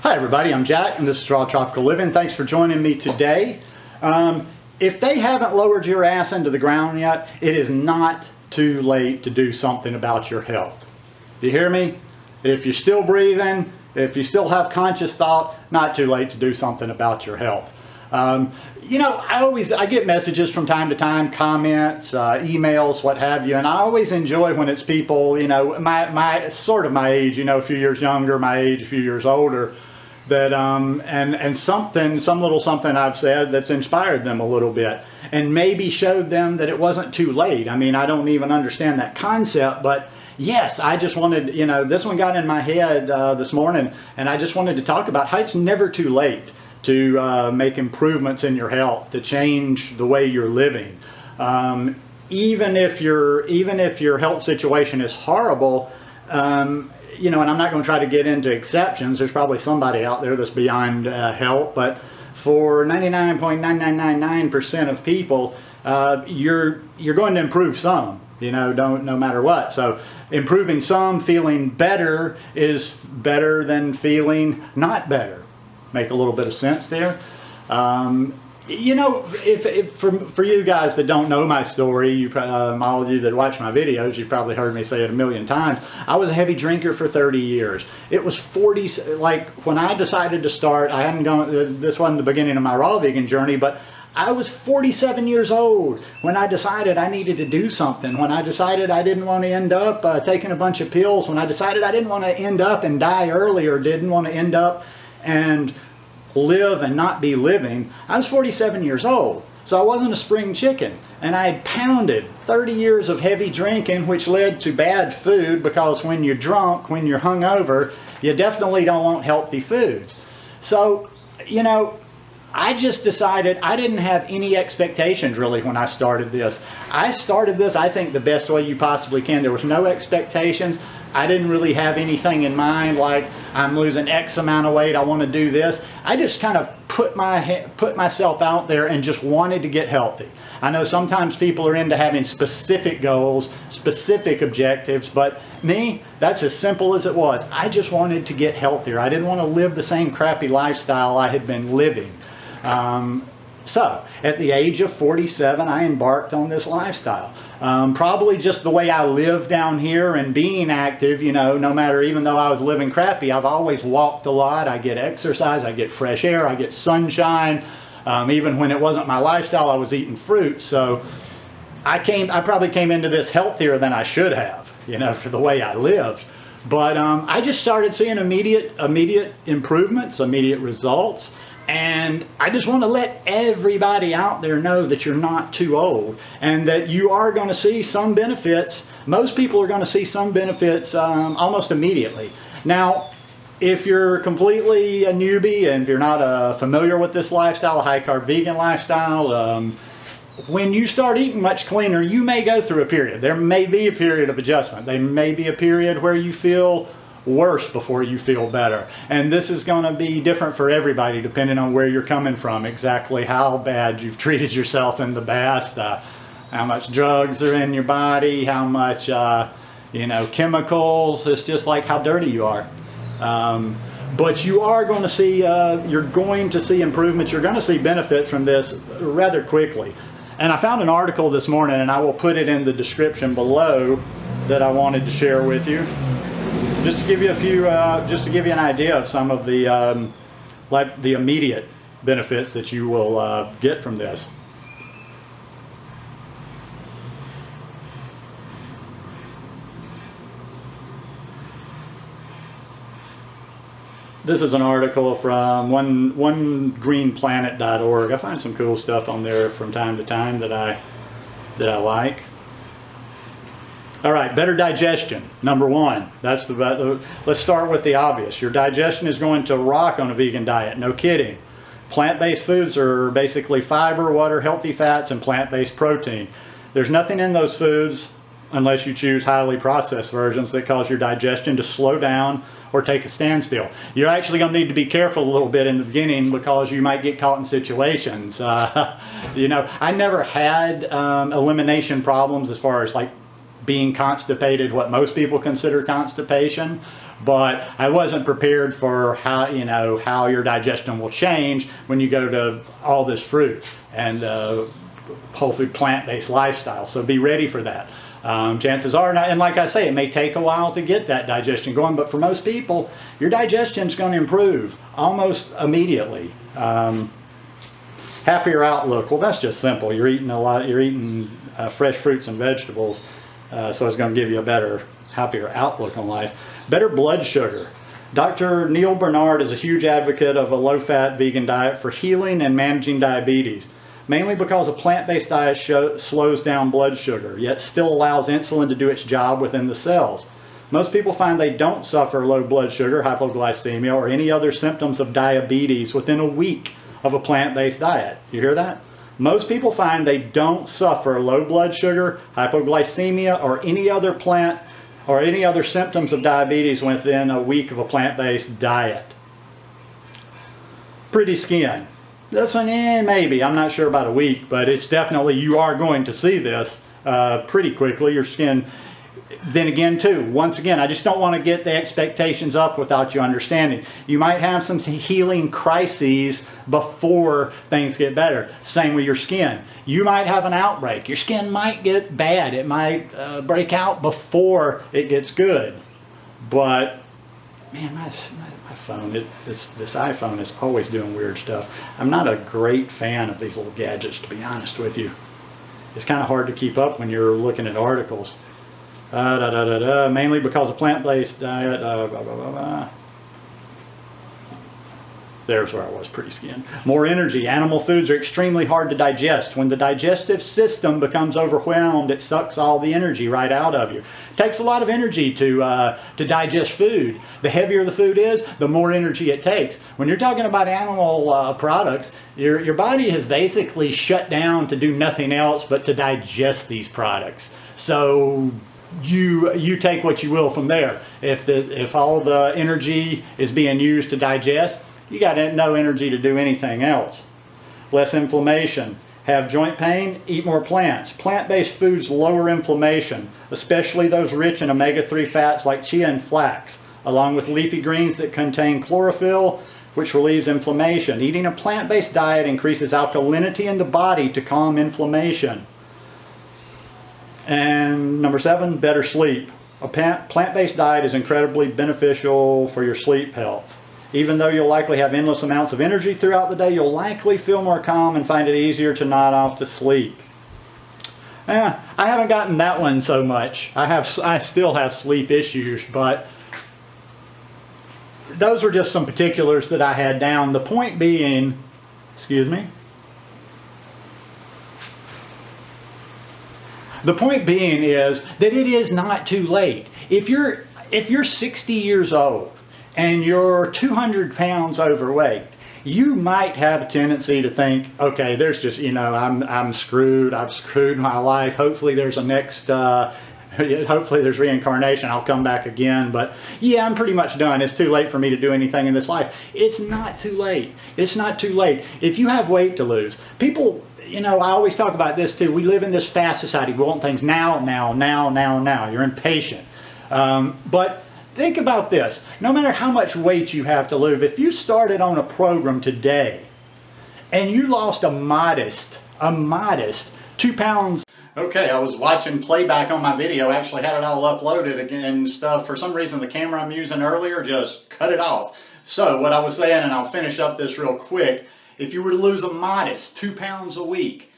Hi everybody, I'm Jack and this is Raw Tropical Living. Thanks for joining me today. If they haven't lowered your ass into the ground yet, it is not too late to do something about your health. You hear me? If you're still breathing, if you still have conscious thought, not too late to do something about your health. I get messages from time to time, comments, emails, what have you, and I always enjoy when it's people, my sort of my age, a few years younger, my age, a few years older, that and some little something I've said that's inspired them a little bit and maybe showed them that it wasn't too late. I mean, I don't even understand that concept, but yes, I just wanted, this one got in my head this morning, and I just wanted to talk about how it's never too late to make improvements in your health, to change the way you're living. Even if your health situation is horrible, and I'm not going to try to get into exceptions. There's probably somebody out there that's beyond help, but for 99.9999% of people, you're going to improve some, no matter what. So improving some, feeling better is better than feeling not better. Make a little bit of sense there. For you guys that don't know my story, all of you that watch my videos, you've probably heard me say it a million times. I was a heavy drinker for 30 years. It was 40, like when I decided to start, I hadn't gone, this wasn't the beginning of my raw vegan journey, but I was 47 years old when I decided I needed to do something, when I decided I didn't want to end up taking a bunch of pills, when I decided I didn't want to end up and die early, or didn't want to end up and live and not be living. I was 47 years old, so I wasn't a spring chicken, and I had pounded 30 years of heavy drinking, which led to bad food, because when you're drunk, when you're hungover, you definitely don't want healthy foods. So, I just decided I didn't have any expectations really when I started this. I started this, I think, the best way you possibly can. There was no expectations. I didn't really have anything in mind like I'm losing X amount of weight, I want to do this. I just kind of put myself out there and just wanted to get healthy. I know sometimes people are into having specific goals, specific objectives, but me, that's as simple as it was. I just wanted to get healthier. I didn't want to live the same crappy lifestyle I had been living. So at the age of 47, I embarked on this lifestyle. Probably just the way I live down here and being active, no matter, even though I was living crappy, I've always walked a lot. I get exercise, I get fresh air, I get sunshine. Even when it wasn't my lifestyle, I was eating fruit. So I probably came into this healthier than I should have, for the way I lived. But I just started seeing immediate improvements, immediate results. And I just want to let everybody out there know that you're not too old and that you are going to see some benefits. Most people are going to see some benefits almost immediately. Now, if you're completely a newbie and if you're not familiar with this lifestyle, a high-carb vegan lifestyle, when you start eating much cleaner, you may go through a period. There may be a period of adjustment. There may be a period where you feel worse before you feel better, and this is going to be different for everybody depending on where you're coming from, exactly how bad you've treated yourself in the past, how much drugs are in your body, how much chemicals. It's just like how dirty you are. But you are going to see improvements. You're going to see benefit from this rather quickly. And I found an article this morning, and I will put it in the description below, that I wanted to share with you. Just to give you an idea of some of the immediate benefits that you will get from this. This is an article from onegreenplanet.org. I find some cool stuff on there from time to time that I like. All right, better digestion, number one. Let's start with the obvious. Your digestion is going to rock on a vegan diet, no kidding. Plant-based foods are basically fiber, water, healthy fats, and plant-based protein. There's nothing in those foods, unless you choose highly processed versions, that cause your digestion to slow down or take a standstill. You're actually going to need to be careful a little bit in the beginning, because you might get caught in situations. I never had elimination problems as far as like being constipated, what most people consider constipation, but I wasn't prepared for how, you know, how your digestion will change when you go to all this fruit and whole food plant-based lifestyle. So be ready for that. Chances are, and like I say, it may take a while to get that digestion going, but for most people, your digestion is going to improve almost immediately. Happier outlook. Well, that's just simple. You're eating a lot. You're eating fresh fruits and vegetables, so it's going to give you a better, happier outlook on life. Better blood sugar. Dr. Neil Bernard is a huge advocate of a low-fat vegan diet for healing and managing diabetes, mainly because a plant-based diet slows down blood sugar, yet still allows insulin to do its job within the cells. Most people find they don't suffer low blood sugar, hypoglycemia, or any other symptoms of diabetes within a week of a plant-based diet. You hear that? Most people find they don't suffer low blood sugar, hypoglycemia, or any other symptoms of diabetes within a week of a plant-based diet. Pretty skin. That's maybe. I'm not sure about a week, but it's definitely, you are going to see this pretty quickly. Your skin. Then again, too, once again, I just don't want to get the expectations up without you understanding. You might have some healing crises before things get better. Same with your skin. You might have an outbreak. Your skin might get bad. It might break out before it gets good. But, man, my phone, this iPhone is always doing weird stuff. I'm not a great fan of these little gadgets, to be honest with you. It's kind of hard to keep up when you're looking at articles. Mainly because of plant-based diet. There's where I was, pretty skin. More energy. Animal foods are extremely hard to digest. When the digestive system becomes overwhelmed, it sucks all the energy right out of you. It takes a lot of energy to digest food. The heavier the food is, the more energy it takes. When you're talking about animal products, your body has basically shut down to do nothing else but to digest these products. So you take what you will from there. If all the energy is being used to digest, you got no energy to do anything else. Less inflammation. Have joint pain? Eat more plants. Plant-based foods lower inflammation, especially those rich in omega-3 fats like chia and flax, along with leafy greens that contain chlorophyll, which relieves inflammation. Eating a plant-based diet increases alkalinity in the body to calm inflammation. And number 7, better sleep. A plant-based diet is incredibly beneficial for your sleep health. Even though you'll likely have endless amounts of energy throughout the day, you'll likely feel more calm and find it easier to nod off to sleep. I haven't gotten that one so much. I still have sleep issues, but those were just some particulars that I had down. The point being, excuse me. The point being is that it is not too late. If you're 60 years old and you're 200 pounds overweight, you might have a tendency to think, okay, there's just, you know, I'm screwed. I've screwed my life. Hopefully there's a next, hopefully there's reincarnation. I'll come back again. But yeah, I'm pretty much done. It's too late for me to do anything in this life. It's not too late. It's not too late. If you have weight to lose, people, you know, I always talk about this too. We live in this fast society. We want things now, now, now, now, now. You're impatient. But think about this. No matter how much weight you have to lose, if you started on a program today and you lost a modest 2 pounds. Okay, I was watching playback on my video. I actually had it all uploaded again and stuff. For some reason, the camera I'm using earlier just cut it off. So what I was saying, and I'll finish up this real quick. If you were to lose a modest 2 pounds a week,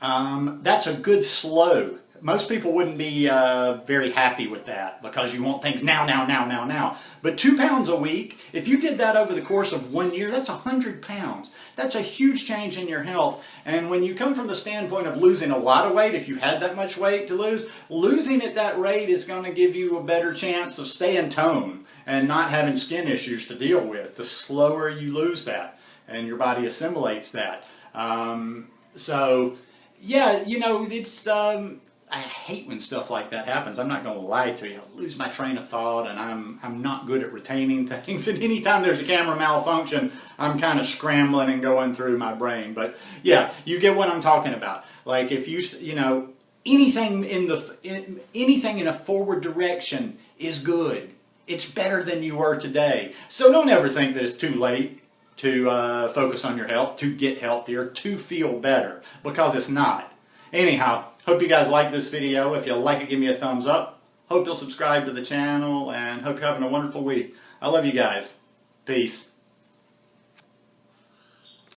that's a good slow. Most people wouldn't be very happy with that because you want things now, now, now, now, now. But 2 pounds a week, if you did that over the course of 1 year, that's 100 pounds. That's a huge change in your health. And when you come from the standpoint of losing a lot of weight, if you had that much weight to lose, losing at that rate is going to give you a better chance of staying toned and not having skin issues to deal with. The slower you lose that and your body assimilates that. So, yeah, you know, it's... I hate when stuff like that happens. I'm not going to lie to you. I lose my train of thought, and I'm not good at retaining things. And anytime there's a camera malfunction, I'm kind of scrambling and going through my brain. But yeah, you get what I'm talking about. Like if you know, anything in a forward direction is good. it's better than you were today. So don't ever think that it's too late to focus on your health, to get healthier, to feel better, because it's not. Anyhow, hope you guys like this video. If you like it, give me a thumbs up. Hope you'll subscribe to the channel, and hope you're having a wonderful week. I love you guys. Peace.